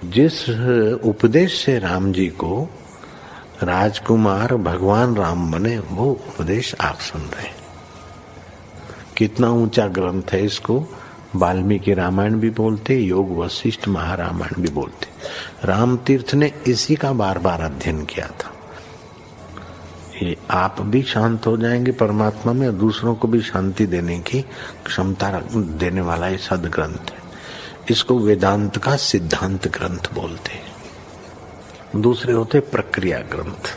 जिस उपदेश से राम जी को राजकुमार भगवान राम बने, वो उपदेश आप सुन रहे हैं। कितना ऊंचा ग्रंथ है। इसको वाल्मीकि रामायण भी बोलते, योग वशिष्ठ महारामायण भी बोलते। राम तीर्थ ने इसी का बार बार अध्ययन किया था। ये आप भी शांत हो जाएंगे परमात्मा में, और दूसरों को भी शांति देने की क्षमता देने वाला ये सदग्रंथ है। इसको वेदांत का सिद्धांत ग्रंथ बोलते हैं। दूसरे होते प्रक्रिया ग्रंथ।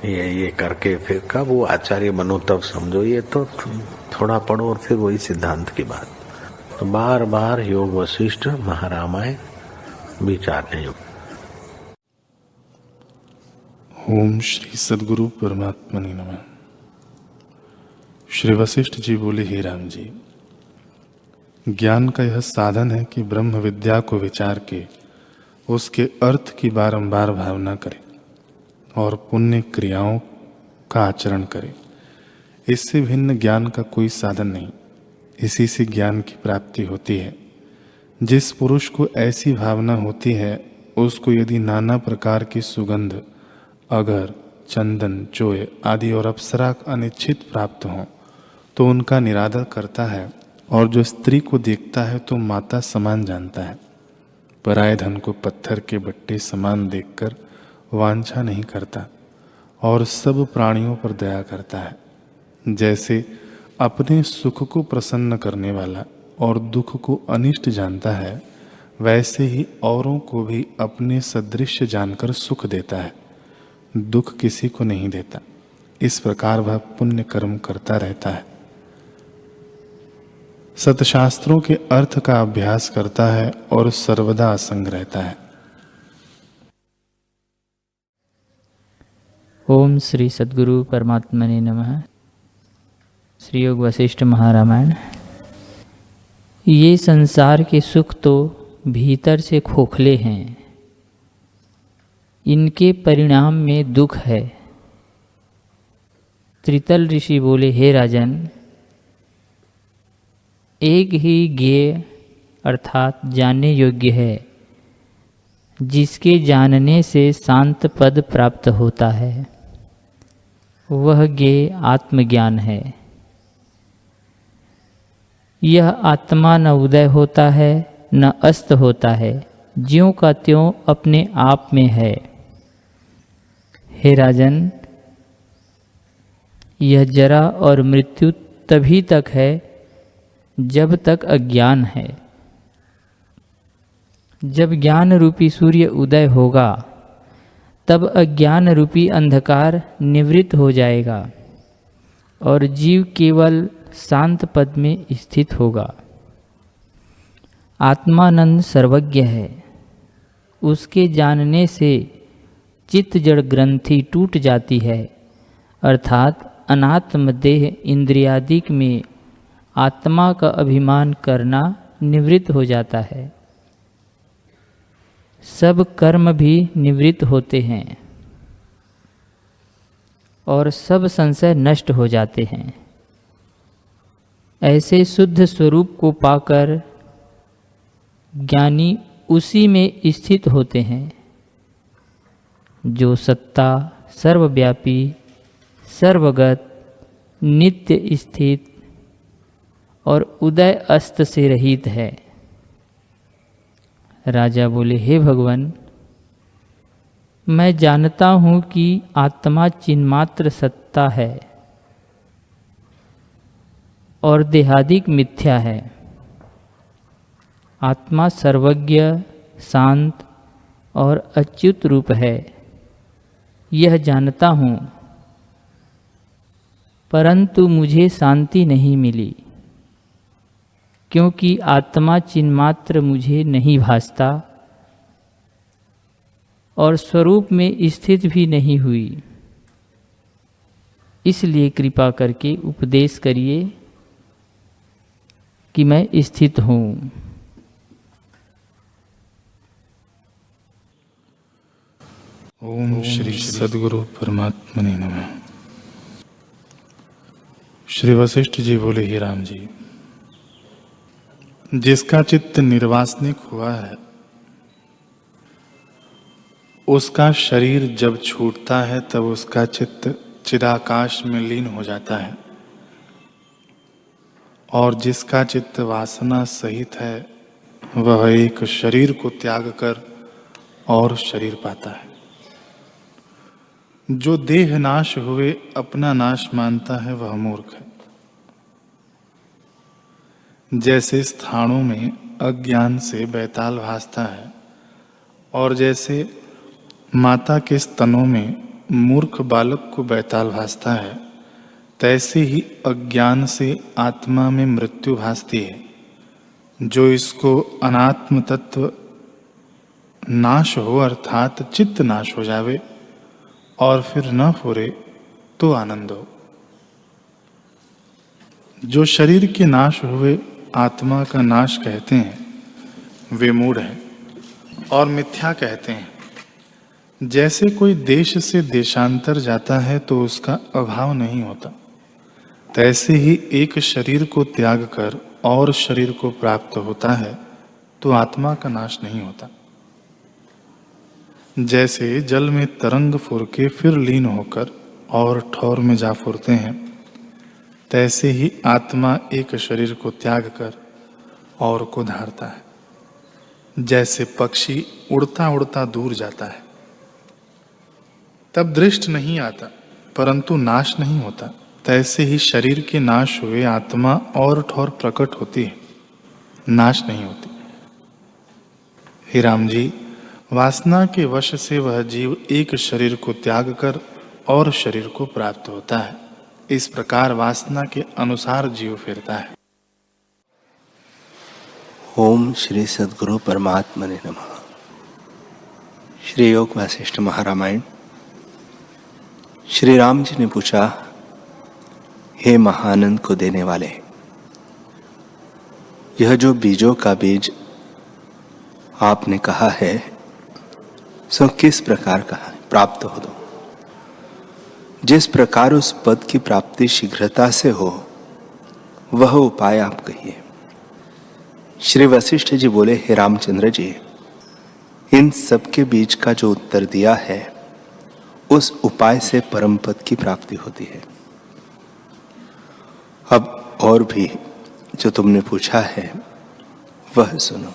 ये करके फिर कब वो आचार्य बनो तब समझो, ये तो थोड़ा पढ़ो और फिर वही सिद्धांत की बात। तो बार बार योग वशिष्ठ महारामायण विचारने योग। ओम श्री सद्गुरु परमात्मने नमः। श्री वशिष्ठ जी बोले, हे राम जी, ज्ञान का यह साधन है कि ब्रह्म विद्या को विचार के उसके अर्थ की बारंबार भावना करे और पुण्य क्रियाओं का आचरण करे। इससे भिन्न ज्ञान का कोई साधन नहीं। इसी से ज्ञान की प्राप्ति होती है। जिस पुरुष को ऐसी भावना होती है, उसको यदि नाना प्रकार की सुगंध, अगर, चंदन, चोय आदि और अप्सरा अनिच्छित प्राप्त हों तो उनका निरादर करता है, और जो स्त्री को देखता है तो माता समान जानता है। पराये धन को पत्थर के बट्टे समान देखकर वांछा नहीं करता, और सब प्राणियों पर दया करता है। जैसे अपने सुख को प्रसन्न करने वाला और दुख को अनिष्ट जानता है, वैसे ही औरों को भी अपने सदृश जानकर सुख देता है, दुख किसी को नहीं देता। इस प्रकार वह पुण्य कर्म करता रहता है, सतशास्त्रों के अर्थ का अभ्यास करता है और सर्वदा असंग रहता है। ओम श्री सद्गुरु परमात्मने नमः। श्री योग वशिष्ठ महारामायण। ये संसार के सुख तो भीतर से खोखले हैं, इनके परिणाम में दुख है। त्रितल ऋषि बोले, हे राजन, एक ही ज्ञेय अर्थात जानने योग्य है, जिसके जानने से शांत पद प्राप्त होता है। वह ज्ञेय आत्मज्ञान है। यह आत्मा न उदय होता है न अस्त होता है, ज्यों का त्यों अपने आप में है। हे राजन, यह जरा और मृत्यु तभी तक है जब तक अज्ञान है। जब ज्ञान रूपी सूर्य उदय होगा, तब अज्ञान रूपी अंधकार निवृत्त हो जाएगा और जीव केवल शांत पद में स्थित होगा। आत्मानंद सर्वज्ञ है। उसके जानने से चित्त जड़ ग्रंथि टूट जाती है, अर्थात अनात्म देह इंद्रियादिक में आत्मा का अभिमान करना निवृत्त हो जाता है। सब कर्म भी निवृत्त होते हैं और सब संशय नष्ट हो जाते हैं। ऐसे शुद्ध स्वरूप को पाकर ज्ञानी उसी में स्थित होते हैं, जो सत्ता, सर्वव्यापी, सर्वगत, नित्य स्थित और उदय अस्त से रहित है। राजा बोले, हे भगवान, मैं जानता हूँ कि आत्मा चिन्मात्र सत्ता है और देहादिक मिथ्या है। आत्मा सर्वज्ञ, शांत और अच्युत रूप है, यह जानता हूँ, परंतु मुझे शांति नहीं मिली, क्योंकि आत्मा चिन्मात्र मुझे नहीं भासता और स्वरूप में स्थित भी नहीं हुई। इसलिए कृपा करके उपदेश करिए कि मैं स्थित हूँ। ओम श्री सद्गुरु परमात्मने नमः। श्री वशिष्ठ जी बोले, हे राम जी, जिसका चित्त निर्वासनिक हुआ है उसका शरीर जब छूटता है तब उसका चित्त चिदाकाश में लीन हो जाता है, और जिसका चित्त वासना सहित है वह एक शरीर को त्याग कर और शरीर पाता है। जो देह नाश हुए अपना नाश मानता है वह मूर्ख है। जैसे स्थानों में अज्ञान से बैताल भासता है, और जैसे माता के स्तनों में मूर्ख बालक को बैताल भासता है, तैसे ही अज्ञान से आत्मा में मृत्यु भासती है। जो इसको अनात्म तत्व नाश हो अर्थात चित्त नाश हो जावे और फिर न फुरे तो आनंद हो। जो शरीर के नाश हुए आत्मा का नाश कहते हैं वे मूढ़ हैं और मिथ्या कहते हैं। जैसे कोई देश से देशांतर जाता है तो उसका अभाव नहीं होता, तैसे ही एक शरीर को त्याग कर और शरीर को प्राप्त होता है तो आत्मा का नाश नहीं होता। जैसे जल में तरंग फुर के फिर लीन होकर और ठौर में जा फुरते हैं, तैसे ही आत्मा एक शरीर को त्याग कर और को धारता है। जैसे पक्षी उड़ता उड़ता दूर जाता है तब दृष्ट नहीं आता परंतु नाश नहीं होता, तैसे ही शरीर के नाश हुए आत्मा और ठौर प्रकट होती है, नाश नहीं होती। हे राम जी, वासना के वश से वह जीव एक शरीर को त्याग कर और शरीर को प्राप्त होता है। इस प्रकार वासना के अनुसार जीव फिरता है। ओम श्री सद्गुरु परमात्मने नमः। श्री योग वासिष्ठ महारामायण। श्री राम जी ने पूछा, हे महानंद को देने वाले, यह जो बीजों का बीज आपने कहा है सो किस प्रकार कहा प्राप्त हो दो। जिस प्रकार उस पद की प्राप्ति शीघ्रता से हो वह उपाय आप कहिए। श्री वशिष्ठ जी बोले, हे रामचंद्र जी, इन सब के बीच का जो उत्तर दिया है उस उपाय से परम पद की प्राप्ति होती है। अब और भी जो तुमने पूछा है वह सुनो।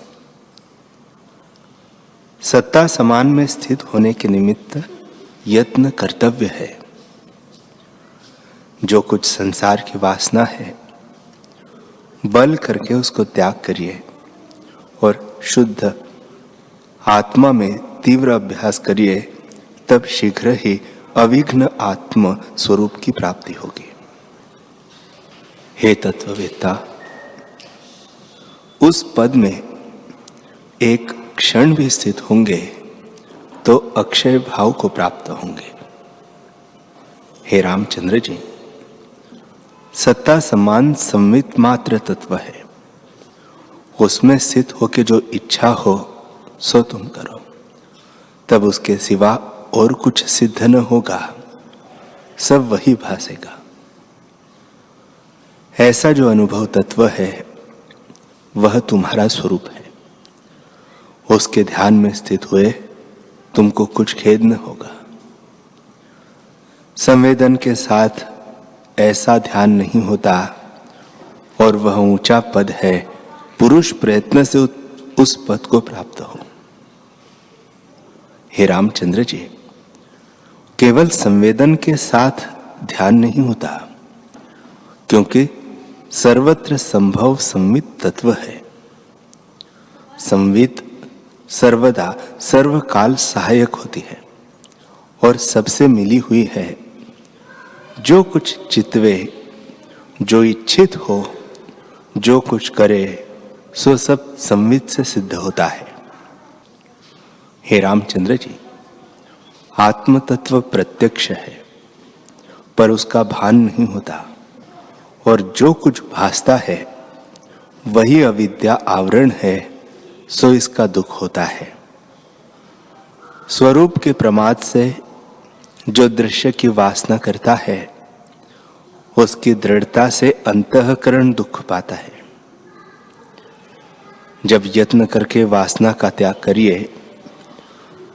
सत्ता समान में स्थित होने के निमित्त यत्न कर्तव्य है। जो कुछ संसार की वासना है बल करके उसको त्याग करिए और शुद्ध आत्मा में तीव्र अभ्यास करिए, तब शीघ्र ही अविघ्न आत्म स्वरूप की प्राप्ति होगी। हे तत्ववेत्ता, उस पद में एक क्षण भी स्थित होंगे तो अक्षय भाव को प्राप्त होंगे। हे रामचंद्र जी, सत्ता समान संवित मात्र तत्व है। उसमें स्थित होके जो इच्छा हो सो तुम करो, तब उसके सिवा और कुछ सिद्ध न होगा, सब वही भासेगा। ऐसा जो अनुभव तत्व है वह तुम्हारा स्वरूप है। उसके ध्यान में स्थित हुए तुमको कुछ खेद न होगा। संवेदन के साथ ऐसा ध्यान नहीं होता और वह ऊंचा पद है, पुरुष प्रयत्न से उस पद को प्राप्त हो। हे रामचंद्र जी, केवल संवेदन के साथ ध्यान नहीं होता, क्योंकि सर्वत्र संभव संवित तत्व है। संवित सर्वदा सर्वकाल सहायक होती है और सबसे मिली हुई है। जो कुछ चितवे, जो इच्छित हो, जो कुछ करे सो सब संवित से सिद्ध होता है। हे रामचंद्र जी, आत्म तत्व प्रत्यक्ष है पर उसका भान नहीं होता, और जो कुछ भासता है वही अविद्या आवरण है, सो इसका दुख होता है। स्वरूप के प्रमाद से जो दृश्य की वासना करता है उसकी दृढ़ता से अंतःकरण दुख पाता है। जब यत्न करके वासना का त्याग करिए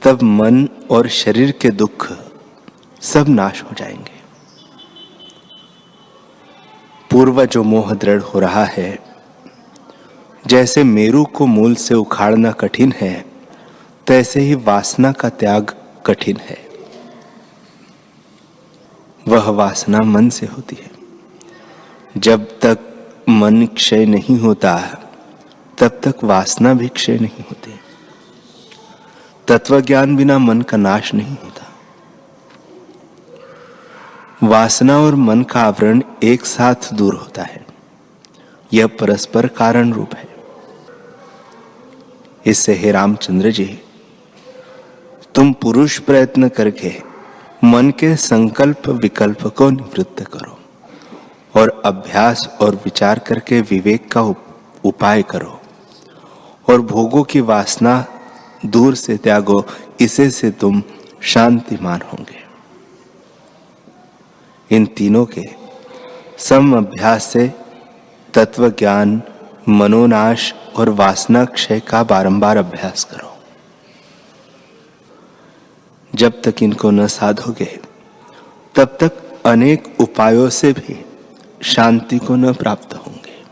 तब मन और शरीर के दुख सब नाश हो जाएंगे। पूर्व जो मोह दृढ़ हो रहा है, जैसे मेरु को मूल से उखाड़ना कठिन है, तैसे ही वासना का त्याग कठिन है। वह वासना मन से होती है। जब तक मन क्षय नहीं होता, तब तक वासना भी क्षय नहीं होती। तत्व ज्ञान बिना मन का नाश नहीं होता। वासना और मन का आवरण एक साथ दूर होता है। यह परस्पर कारण रूप है। इससे हे रामचंद्र जी, तुम पुरुष प्रयत्न करके मन के संकल्प विकल्प को निवृत्त करो और अभ्यास और विचार करके विवेक का उपाय करो और भोगों की वासना दूर से त्यागो। इसे से तुम शांतिमान होंगे। इन तीनों के सम अभ्यास से तत्व ज्ञान, मनोनाश और वासना क्षय का बारंबार अभ्यास करो। जब तक इनको न साधोगे, तब तक अनेक उपायों से भी शांति को न प्राप्त होंगे।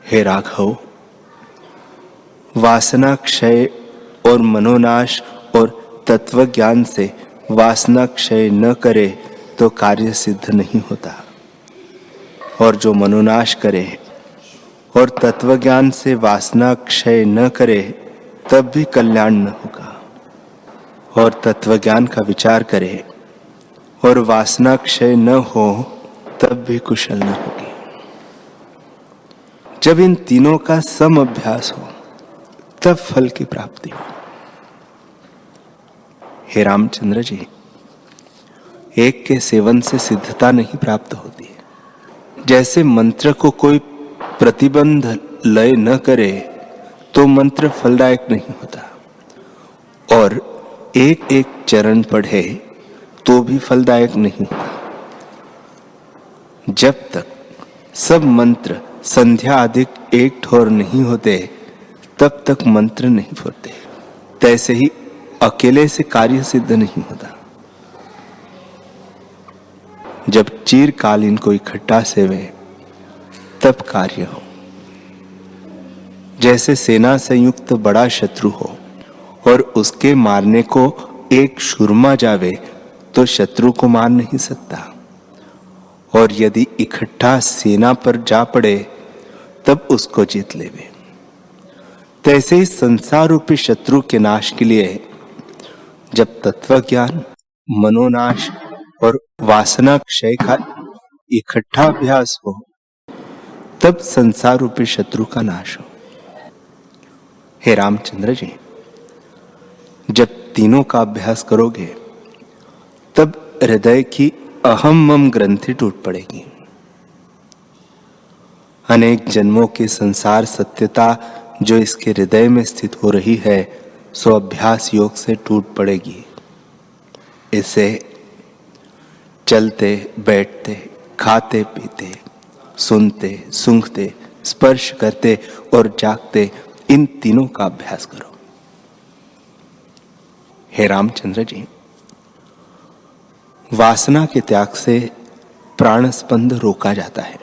हे राघव, वासना क्षय और मनोनाश और तत्व ज्ञान से वासना क्षय न करे तो कार्य सिद्ध नहीं होता, और जो मनोनाश करे और तत्व ज्ञान से वासना क्षय न करे तब भी कल्याण न होगा, और तत्व ज्ञान का विचार करे और वासना क्षय न हो तब भी कुशल न होगी। जब इन तीनों का सम अभ्यास हो, तब फल की प्राप्ति हो। हे रामचंद्र जी, एक के सेवन से सिद्धता नहीं प्राप्त होती है। जैसे मंत्र को कोई प्रतिबंध लय न करे तो मंत्र फलदायक नहीं होता, और एक एक चरण पढ़े तो भी फलदायक नहीं होता। जब तक सब मंत्र संध्या आदि एक ठोर नहीं होते, तब तक मंत्र नहीं फूटते। तैसे ही अकेले से कार्य सिद्ध नहीं होता। जब चिरकालीन को इकट्ठा सेवे, तब कार्य हो। जैसे सेना संयुक्त बड़ा शत्रु हो और उसके मारने को एक शूरमा जावे तो शत्रु को मार नहीं सकता, और यदि इकट्ठा सेना पर जा पड़े तब उसको जीत लेवे। तैसे ही संसार रूपी शत्रु के नाश के लिए जब तत्व ज्ञान, मनोनाश और वासना क्षय का इकट्ठा अभ्यास हो, तब संसार रूपी शत्रु का नाश हो। हे रामचंद्र जी, जब तीनों का अभ्यास करोगे, तब हृदय की अहम मम ग्रंथि टूट पड़ेगी। अनेक जन्मों की संसार सत्यता जो इसके हृदय में स्थित हो रही है, सो अभ्यास योग से टूट पड़ेगी। इसे चलते बैठते, खाते पीते, सुनते सूंघते, स्पर्श करते और जागते, इन तीनों का अभ्यास करो। हे रामचंद्र जी, वासना के त्याग से प्राण स्पंद रोका जाता है।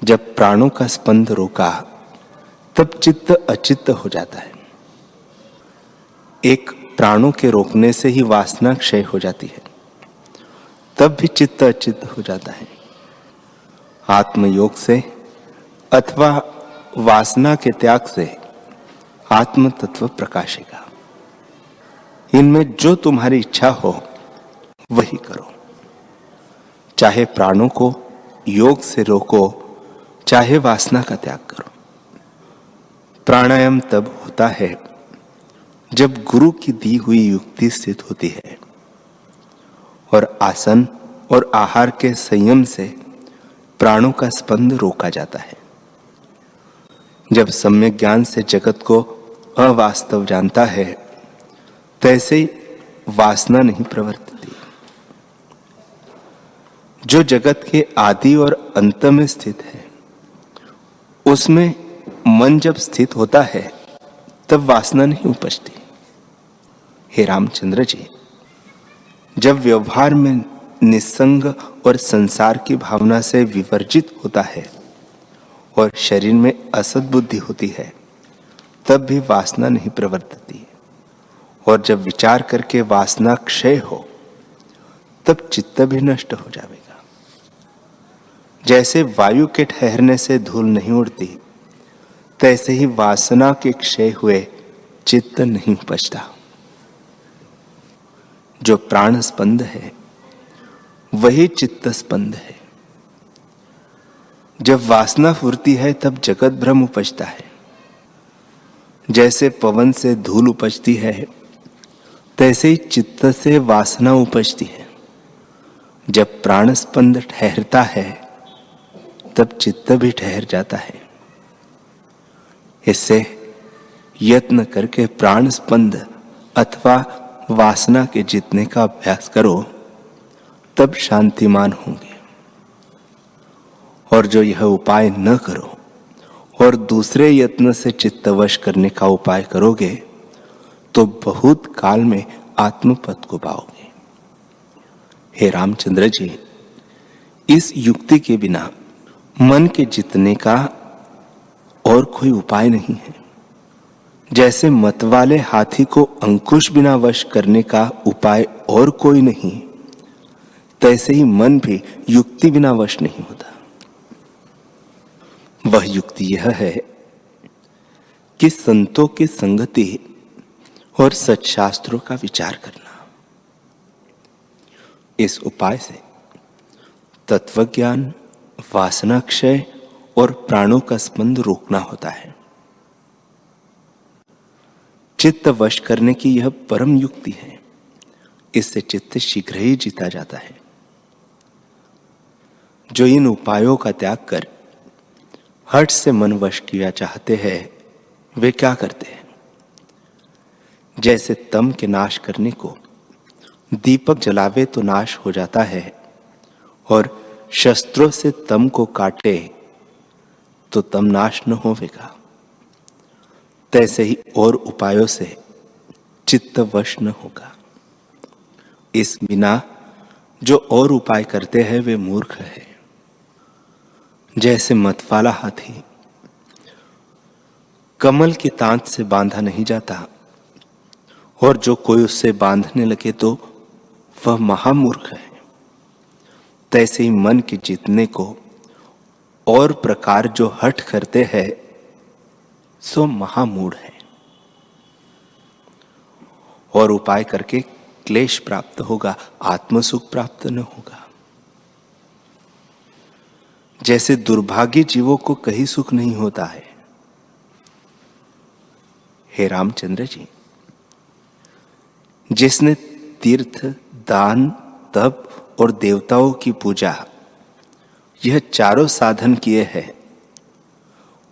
जब प्राणों का स्पंद रोका, तब चित्त अचित्त हो जाता है। एक प्राणों के रोकने से ही वासना क्षय हो जाती है, तब भी चित्त अचित्त हो जाता है। आत्मयोग से अथवा वासना के त्याग से आत्म तत्व प्रकाशेगा। इनमें जो तुम्हारी इच्छा हो वही करो। चाहे प्राणों को योग से रोको, चाहे वासना का त्याग करो। प्राणायाम तब होता है जब गुरु की दी हुई युक्ति स्थित होती है, और आसन और आहार के संयम से प्राणों का स्पंद रोका जाता है। जब सम्यक ज्ञान से जगत को अवास्तव जानता है, तैसे वासना नहीं प्रवर्तती। जो जगत के आदि और अंत में स्थित है, उसमें मन जब स्थित होता है, तब वासना नहीं उपजती। हे रामचंद्र जी, जब व्यवहार में निस्संग और संसार की भावना से विवर्जित होता है और शरीर में असद बुद्धि होती है, तब भी वासना नहीं प्रवर्तती। और जब विचार करके वासना क्षय हो, तब चित्त भी नष्ट हो जाएगा। जैसे वायु के ठहरने से धूल नहीं उड़ती, तैसे ही वासना के क्षय हुए चित्त नहीं उपजता। जो प्राण स्पंद है वही चित्त स्पंद है। जब वासना फुरती है तब जगत भ्रम उपजता है। जैसे पवन से धूल उपजती है, तैसे ही चित्त से वासना उपजती है। जब प्राण स्पंद ठहरता है, तब चित्त भी ठहर जाता है। इससे यत्न करके प्राण स्पंद अथवा वासना के जीतने का अभ्यास करो, तब शांतिमान होंगे। और जो यह उपाय न करो और दूसरे यत्न से चित्तवश करने का उपाय करोगे, तो बहुत काल में आत्मपद को पाओगे। हे रामचंद्र जी, इस युक्ति के बिना मन के जीतने का और कोई उपाय नहीं है। जैसे मतवाले हाथी को अंकुश बिना वश करने का उपाय और कोई नहीं, तैसे ही मन भी युक्ति बिना वश नहीं होता। वह युक्ति यह है कि संतों की संगति और सच्शास्त्रों का विचार करना। इस उपाय से तत्वज्ञान, वासना क्षय और प्राणों का स्पंद रोकना होता है। चित्त वश करने की यह परम युक्ति है। इससे चित्त शीघ्र ही जीता जाता है। जो इन उपायों का त्याग कर हठ से मन वश किया चाहते हैं, वे क्या करते हैं? जैसे तम के नाश करने को दीपक जलावे तो नाश हो जाता है, और शस्त्रों से तम को काटे तो तम नाश न होवेगा, तैसे ही और उपायों से चित्त वश न होगा। इस बिना जो और उपाय करते हैं वे मूर्ख है। जैसे मतवाला हाथी कमल की तांत से बांधा नहीं जाता, और जो कोई उससे बांधने लगे तो वह महामूर्ख है, तैसे ही मन के जीतने को और प्रकार जो हठ करते हैं सो महामूढ़ है। और उपाय करके क्लेश प्राप्त होगा, आत्मसुख प्राप्त न होगा। जैसे दुर्भागी जीवों को कहीं सुख नहीं होता है। हे रामचंद्र जी, जिसने तीर्थ, दान, तप और देवताओं की पूजा, यह चारों साधन किए हैं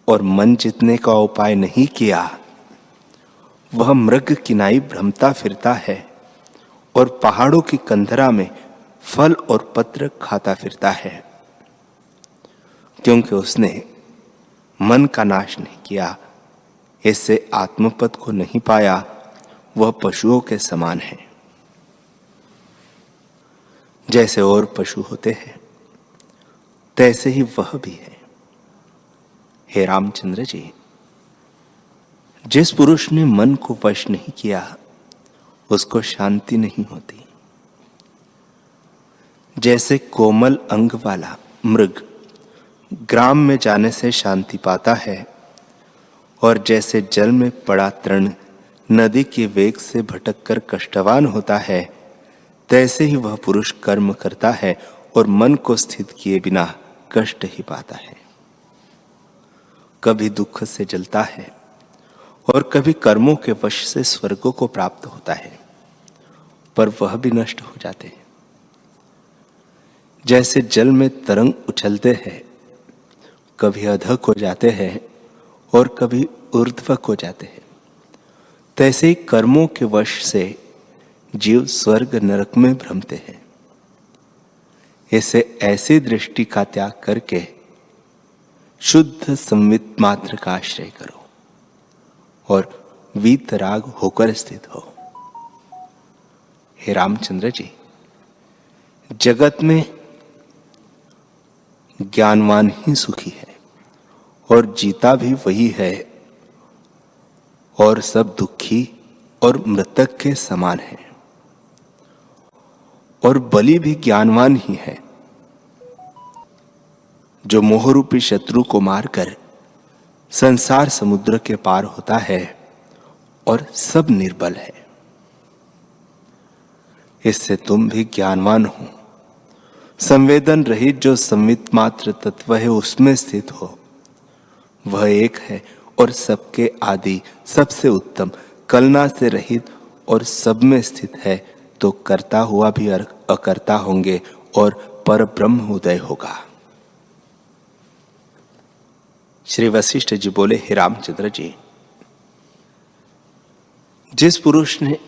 और मन जीतने का उपाय नहीं किया, वह मृग किनाई भ्रमता फिरता है और पहाड़ों की कंदरा में फल और पत्र खाता फिरता है, क्योंकि उसने मन का नाश नहीं किया। इससे आत्मपद को नहीं पाया। वह पशुओं के समान है। जैसे और पशु होते हैं, तैसे ही वह भी है। हे रामचंद्र जी, जिस पुरुष ने मन को वश नहीं किया, उसको शांति नहीं होती। जैसे कोमल अंग वाला मृग ग्राम में जाने से शांति पाता है, और जैसे जल में पड़ा तृण नदी के वेग से भटककर कष्टवान होता है, तैसे ही वह पुरुष कर्म करता है और मन को स्थित किए बिना कष्ट ही पाता है। कभी दुख से जलता है और कभी कर्मों के वश से स्वर्गों को प्राप्त होता है, पर वह भी नष्ट हो जाते हैं। जैसे जल में तरंग उछलते हैं, कभी अधक हो जाते हैं और कभी ऊर्ध्वक हो जाते हैं, तैसे ही कर्मों के वश से जीव स्वर्ग नरक में भ्रमते हैं। इसे ऐसी दृष्टि का त्याग करके शुद्ध संवित मात्र का आश्रय करो और वीतराग होकर स्थित हो। हे रामचंद्र जी, जगत में ज्ञानवान ही सुखी है और जीता भी वही है, और सब दुखी और मृतक के समान है। और बलि भी ज्ञानवान ही है, जो मोहरूपी शत्रु को मारकर संसार समुद्र के पार होता है और सब निर्बल है। इससे तुम भी ज्ञानवान हो। संवेदन रहित जो संवित मात्र तत्व है उसमें स्थित हो। वह एक है और सबके आदि, सबसे उत्तम, कलना से रहित और सब में स्थित है, तो करता हुआ भी अकर्ता होंगे और पर ब्रह्म उदय होगा। श्री वशिष्ठ जी बोले, हे रामचंद्र जी, जिस पुरुष ने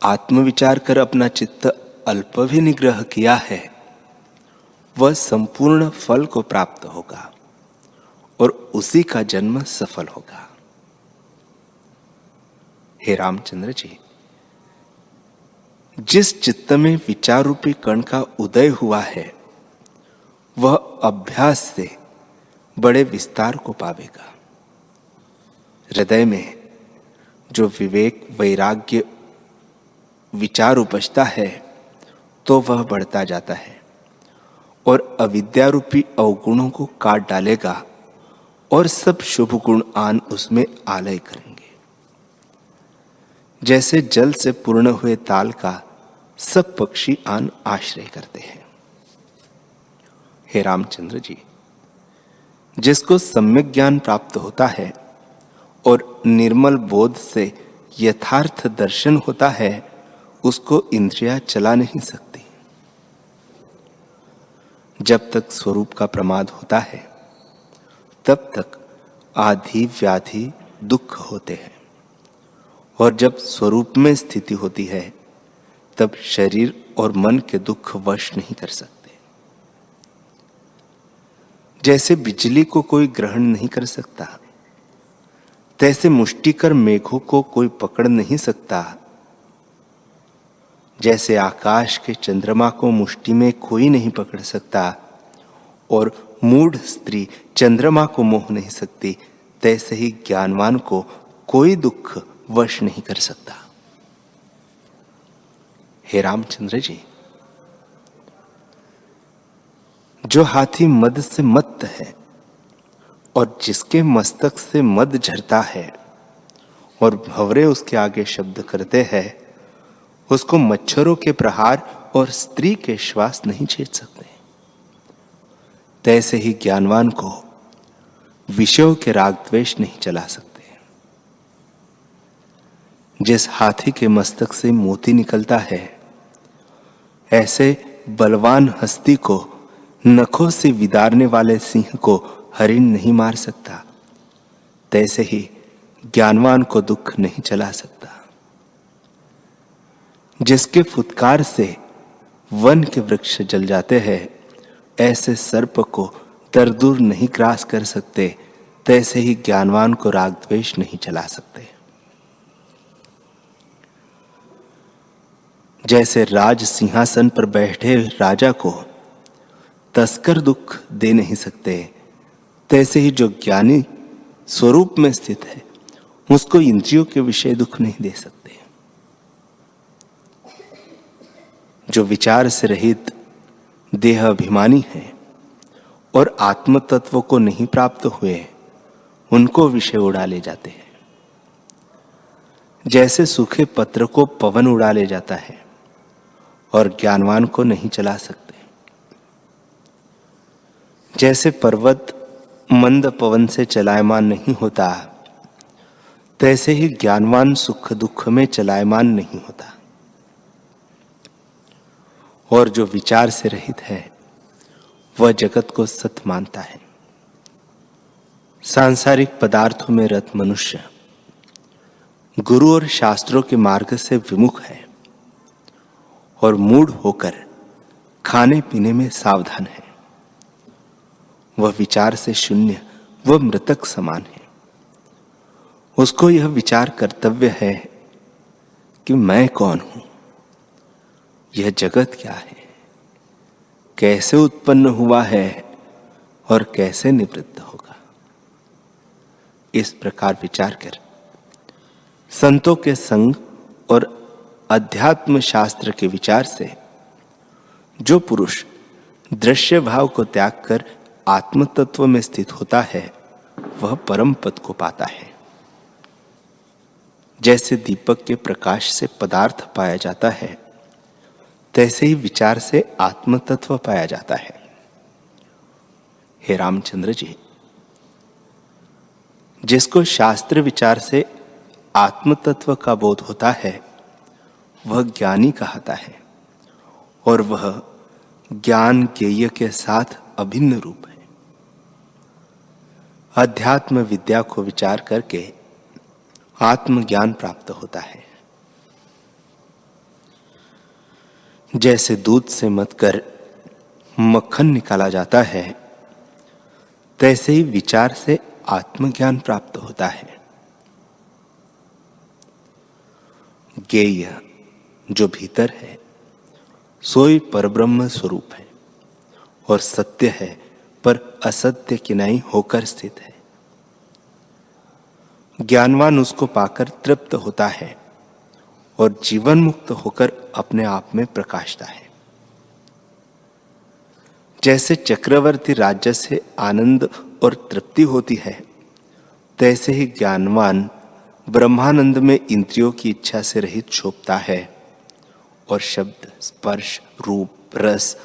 आत्मविचार कर अपना चित्त अल्प भी निग्रह किया है, वह संपूर्ण फल को प्राप्त होगा और उसी का जन्म सफल होगा। हे रामचंद्र जी, जिस चित्त में विचार रूपी कण का उदय हुआ है, वह अभ्यास से बड़े विस्तार को पावेगा। हृदय में जो विवेक, वैराग्य, विचार उपजता है, तो वह बढ़ता जाता है और अविद्या रूपी अवगुणों को काट डालेगा और सब शुभ गुण आन उसमें आलय करेंगे। जैसे जल से पूर्ण हुए ताल का सब पक्षी आन आश्रय करते हैं। हे रामचंद्र जी, जिसको सम्यक ज्ञान प्राप्त होता है और निर्मल बोध से यथार्थ दर्शन होता है, उसको इंद्रियां चला नहीं सकती। जब तक स्वरूप का प्रमाद होता है, तब तक आधि व्याधि दुख होते हैं, और जब स्वरूप में स्थिति होती है, तब शरीर और मन के दुख वश नहीं कर सकते। जैसे बिजली को कोई ग्रहण नहीं कर सकता, तैसे मुष्टिकर मेघों को कोई पकड़ नहीं सकता। जैसे आकाश के चंद्रमा को मुष्टि में कोई नहीं पकड़ सकता और मूढ़ स्त्री चंद्रमा को मोह नहीं सकती, तैसे ही ज्ञानवान को कोई दुख वश नहीं कर सकता। हे रामचंद्र जी, जो हाथी मद से मत्त है और जिसके मस्तक से मद झरता है और भंवरे उसके आगे शब्द करते हैं, उसको मच्छरों के प्रहार और स्त्री के श्वास नहीं छेड़ सकते। तैसे ही ज्ञानवान को विषयों के राग द्वेष नहीं चला सकते। जिस हाथी के मस्तक से मोती निकलता है, ऐसे बलवान हस्ती को नखों से विदारने वाले सिंह को हरिण नहीं मार सकता। तैसे ही ज्ञानवान को दुख नहीं चला सकता। जिसके फुत्कार से वन के वृक्ष जल जाते हैं, ऐसे सर्प को तरदूर नहीं ग्रास कर सकते। तैसे ही ज्ञानवान को राग द्वेष नहीं चला सकते। जैसे राज सिंहासन पर बैठे राजा को तस्कर दुख दे नहीं सकते, तैसे ही जो ज्ञानी स्वरूप में स्थित है, उसको इंद्रियों के विषय दुख नहीं दे सकते। जो विचार से रहित देह अभिमानी है और आत्म तत्व को नहीं प्राप्त हुए, उनको विषय उड़ा ले जाते हैं। जैसे सूखे पत्र को पवन उड़ा ले जाता है और ज्ञानवान को नहीं चला सकते। जैसे पर्वत मंद पवन से चलायमान नहीं होता, तैसे ही ज्ञानवान सुख दुख में चलायमान नहीं होता। और जो विचार से रहित है, वह जगत को सत्य मानता है। सांसारिक पदार्थों में रत मनुष्य गुरु और शास्त्रों के मार्ग से विमुख है और मूढ़ होकर खाने पीने में सावधान है। वह विचार से शून्य, वह मृतक समान है उसको यह विचार कर्तव्य है कि मैं कौन हूं, यह जगत क्या है, कैसे उत्पन्न हुआ है और कैसे निवृत्त होगा। इस प्रकार विचार कर संतों के संग और अध्यात्म शास्त्र के विचार से जो पुरुष दृश्य भाव को त्याग कर आत्म तत्व में स्थित होता है वह परम पद को पाता है। जैसे दीपक के प्रकाश से पदार्थ पाया जाता है, तैसे ही विचार से आत्म तत्व पाया जाता है। हे रामचंद्र जी, जिसको शास्त्र विचार से आत्म तत्व का बोध होता है वह ज्ञानी कहता है, और वह ज्ञान ज्ञेय के साथ अभिन्न रूप है। अध्यात्म विद्या को विचार करके आत्मज्ञान प्राप्त होता है। जैसे दूध से मथकर मक्खन निकाला जाता है, तैसे ही विचार से आत्मज्ञान प्राप्त होता है। ज्ञेय जो भीतर है सोई परब्रह्म स्वरूप है और सत्य है पर असत्य किनाई होकर स्थित है। ज्ञानवान उसको पाकर तृप्त होता है और जीवन मुक्त होकर अपने आप में प्रकाशता है। जैसे चक्रवर्ती राज्य से आनंद और तृप्ति होती है, तैसे ही ज्ञानवान ब्रह्मानंद में इंद्रियों की इच्छा से रहित शोभता है और शब्द, स्पर्श, रूप, रस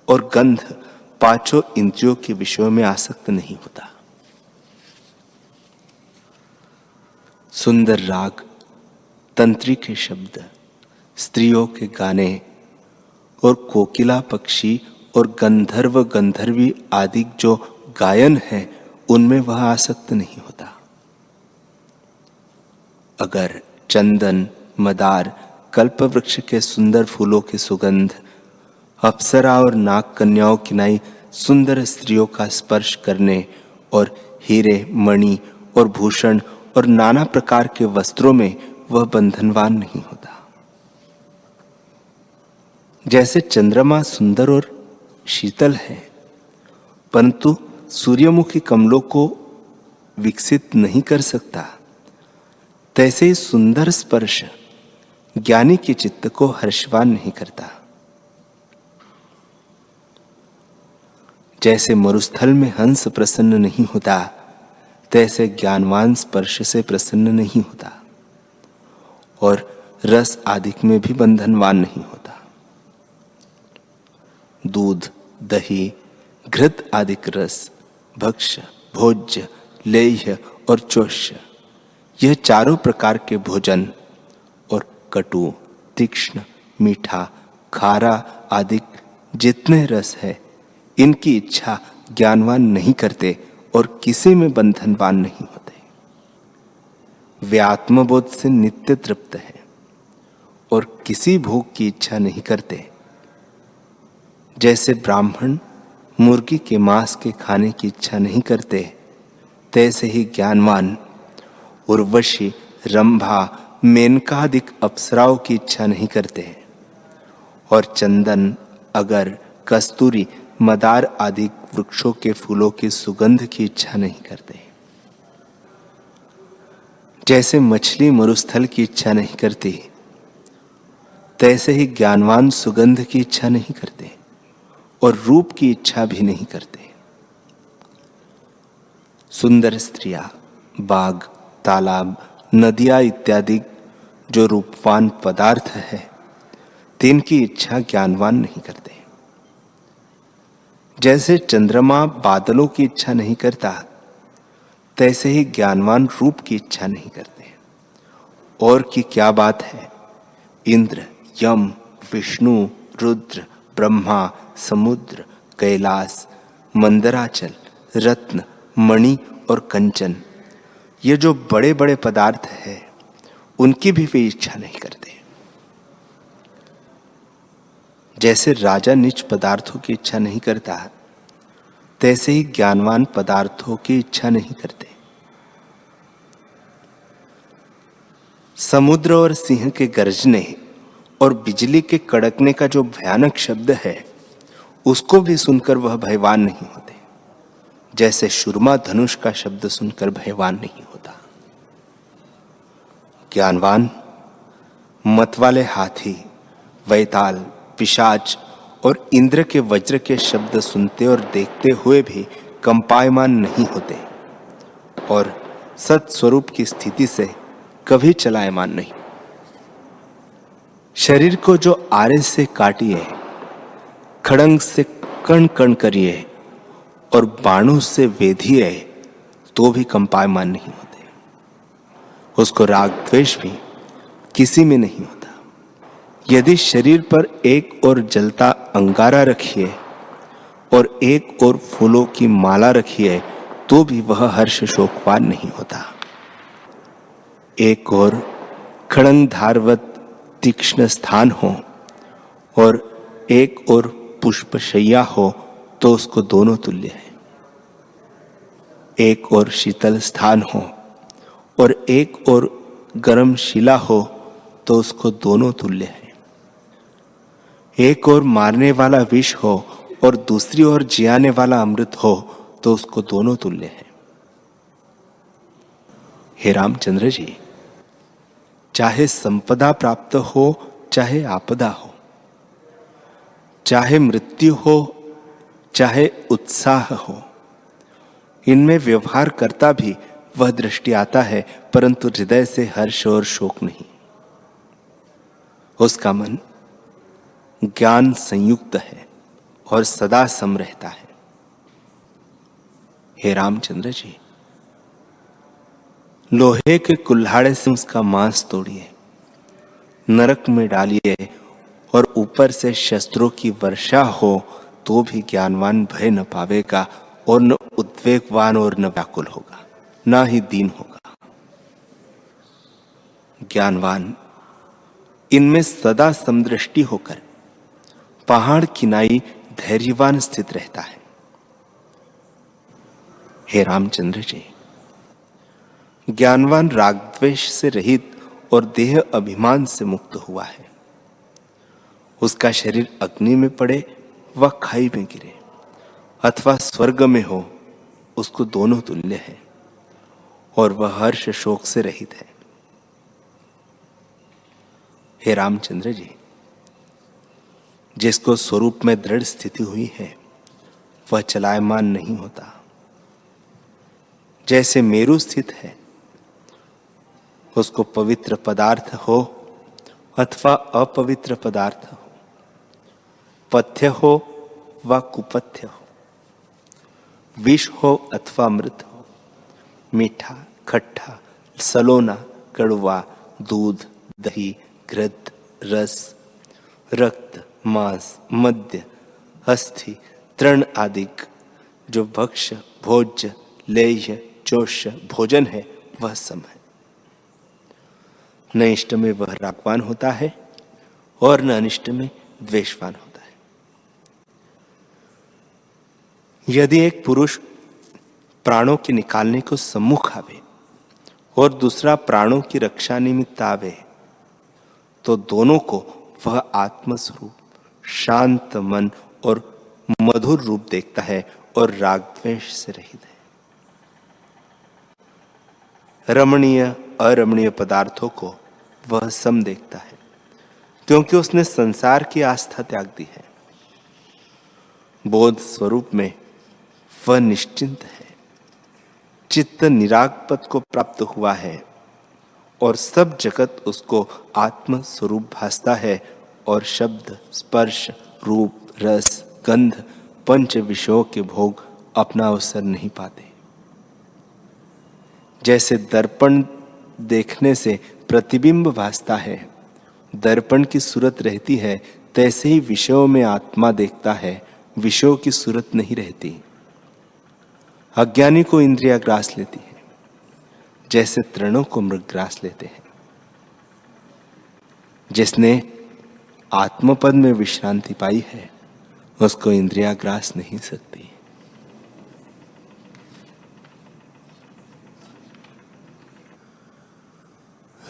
और गंध पांचों इंद्रियों के विषयों में आसक्त नहीं होता। सुंदर राग, तंत्री के शब्द, स्त्रियों के गाने और कोकिला पक्षी और गंधर्व गंधर्वी आदि जो गायन है उनमें वह आसक्त नहीं होता। अगर चंदन, मदार, कल्प वृक्ष के सुंदर फूलों की सुगंध, अप्सरा और नाग कन्याओं की नाई सुंदर स्त्रियों का स्पर्श करने और हीरे, मणि और भूषण और नाना प्रकार के वस्त्रों में वह बंधनवान नहीं होता। जैसे चंद्रमा सुंदर और शीतल है, परंतु सूर्यमुखी कमलों को विकसित नहीं कर सकता, तैसे ही सुंदर स्पर्श ज्ञानी के चित्त को हर्षवान नहीं करता। जैसे मरुस्थल में हंस प्रसन्न नहीं होता, तैसे ज्ञानवान स्पर्श से प्रसन्न नहीं होता और रस आदि में भी बंधनवान नहीं होता। दूध, दही, घृत आदि रस, भक्ष्य, भोज्य, लेह्य और चोष्य, यह चारों प्रकार के भोजन और कटु, तीक्ष्ण, मीठा, खारा आदि जितने रस है, इनकी इच्छा ज्ञानवान नहीं करते और किसी में बंधनवान नहीं होते। वे आत्मबोध से नित्य तृप्त है और किसी भोग की इच्छा नहीं करते। जैसे ब्राह्मण मुर्गी के मांस के खाने की इच्छा नहीं करते, तैसे ही ज्ञानवान उर्वशी, रंभा, मेनकादिक अप्सराओं की इच्छा नहीं करते और चंदन, अगर, कस्तूरी, मदार आदि वृक्षों के फूलों की सुगंध की इच्छा नहीं करते। जैसे मछली मरुस्थल की इच्छा नहीं करती, तैसे ही ज्ञानवान सुगंध की इच्छा नहीं करते और रूप की इच्छा भी नहीं करते। सुंदर स्त्रियां, बाग, तालाब, नदियां इत्यादि जो रूपवान पदार्थ है, तिनकी इच्छा ज्ञानवान नहीं करते। जैसे चंद्रमा बादलों की इच्छा नहीं करता, तैसे ही ज्ञानवान रूप की इच्छा नहीं करते। और की क्या बात है, इंद्र, यम, विष्णु, रुद्र, ब्रह्मा, समुद्र, कैलाश, मंदराचल, रत्न, मणि और कंचन, ये जो बड़े बड़े पदार्थ है, उनकी भी वे इच्छा नहीं करते। जैसे राजा नीच पदार्थों की इच्छा नहीं करता, तैसे ही ज्ञानवान पदार्थों की इच्छा नहीं करते। समुद्र और सिंह के गरजने और बिजली के कड़कने का जो भयानक शब्द है, उसको भी सुनकर वह भयवान नहीं होते, जैसे सुरमा धनुष का शब्द सुनकर भयवान नहीं होता। ज्ञानवान मतवाले हाथी, वैताल, पिशाच और इंद्र के वज्र के शब्द सुनते और देखते हुए भी कंपायमान नहीं होते और सत स्वरूप की स्थिति से कभी चलायमान नहीं। शरीर को जो आरे से काटिए, खड़ंग से कण कण करिए और बाणों से वेधिए तो भी कंपायमान नहीं होते। उसको राग द्वेष भी किसी में नहीं होता। यदि शरीर पर एक ओर जलता अंगारा रखिए और एक ओर फूलों की माला रखिए तो भी वह हर्ष शोकवान नहीं होता। एक ओर खड़ंग धारवत तीक्ष्ण स्थान हो और एक ओर पुष्पशैया हो तो उसको दोनों तुल्य है। एक ओर शीतल स्थान हो और एक ओर गर्म शिला हो तो उसको दोनों तुल्य है। एक ओर मारने वाला विष हो और दूसरी ओर जियाने वाला अमृत हो तो उसको दोनों तुल्य है। हे रामचंद्र जी, चाहे संपदा प्राप्त हो चाहे आपदा हो, चाहे मृत्यु हो चाहे उत्साह हो, इनमें व्यवहार करता भी वह दृष्टि आता है, परंतु हृदय से हर्ष और शोक नहीं। उसका मन ज्ञान संयुक्त है और सदा सम रहता है। हे रामचंद्र जी, लोहे के कुल्हाड़े से उसका मांस तोड़िए, नरक में डालिए और ऊपर से शस्त्रों की वर्षा हो तो भी ज्ञानवान भय न पावेगा और न उद्वेगवान और न व्याकुल होगा, ना ही दीन होगा। ज्ञानवान इनमें सदा समदृष्टि होकर पहाड़ किनाई धैर्यवान स्थित रहता है। हे रामचंद्र जी, ज्ञानवान राग द्वेष से रहित और देह अभिमान से मुक्त हुआ है। उसका शरीर अग्नि में पड़े व खाई में गिरे अथवा स्वर्ग में हो, उसको दोनों तुल्य है और वह हर्ष शोक से रहित है। हे रामचंद्र जी, जिसको स्वरूप में दृढ़ स्थिति हुई है वह चलायमान नहीं होता। जैसे मेरु स्थित है, उसको पवित्र पदार्थ हो अथवा अपवित्र पदार्थ हो, पथ्य हो व कुपथ्य हो, विष हो अथवा अमृत हो, मीठा, खट्टा, सलोना, कड़वा, दूध, दही, घृत, रस, रक्त, मांस, मद्य, अस्थि, तृण आदि जो भक्ष्य, भोज्य, लेह्य, चोष्य भोजन है वह सम है। न इष्ट में वह रागवान होता है और न अनिष्ट में द्वेषवान होता है। यदि एक पुरुष प्राणों के निकालने को सम्मुख आवे और दूसरा प्राणों की रक्षा निमित्त आवे तो दोनों को वह आत्मस्वरूप शांत मन और मधुर रूप देखता है और राग द्वेष से रहित है। रमणीय अरमणीय पदार्थों को वह सम देखता है, क्योंकि उसने संसार की आस्था त्याग दी है। बोध स्वरूप में वह निश्चिंत है, चित्त निराग पद को प्राप्त हुआ है और सब जगत उसको आत्म स्वरूप भासता है और शब्द, स्पर्श, रूप, रस, गंध, पंच विषयों के भोग अपना अवसर नहीं पाते। जैसे दर्पण देखने से प्रतिबिंब भासता है, दर्पण की सूरत रहती है, तैसे ही विषयों में आत्मा देखता है, विषयों की सूरत नहीं रहती। अज्ञानी को इंद्रिया ग्रास लेती है, जैसे तृणों को मृग ग्रास लेते हैं। जिसने आत्मपद में विश्रांति पाई है उसको इंद्रिया ग्रास नहीं सकती।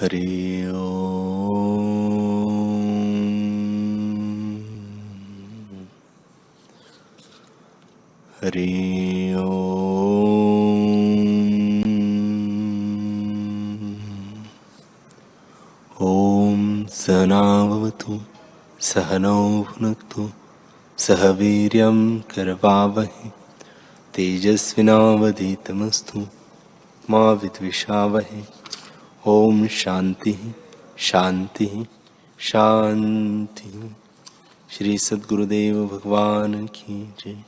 हरि ओम। हरि ओम। सहना भवतु सहनौ भुनक्तु सह वीर्यं करवावहै तेजस्विनावधीतमस्तु मा विद्विषावहै। ओम शांति शांति शांति। श्री सद्गुरुदेव भगवान की जय।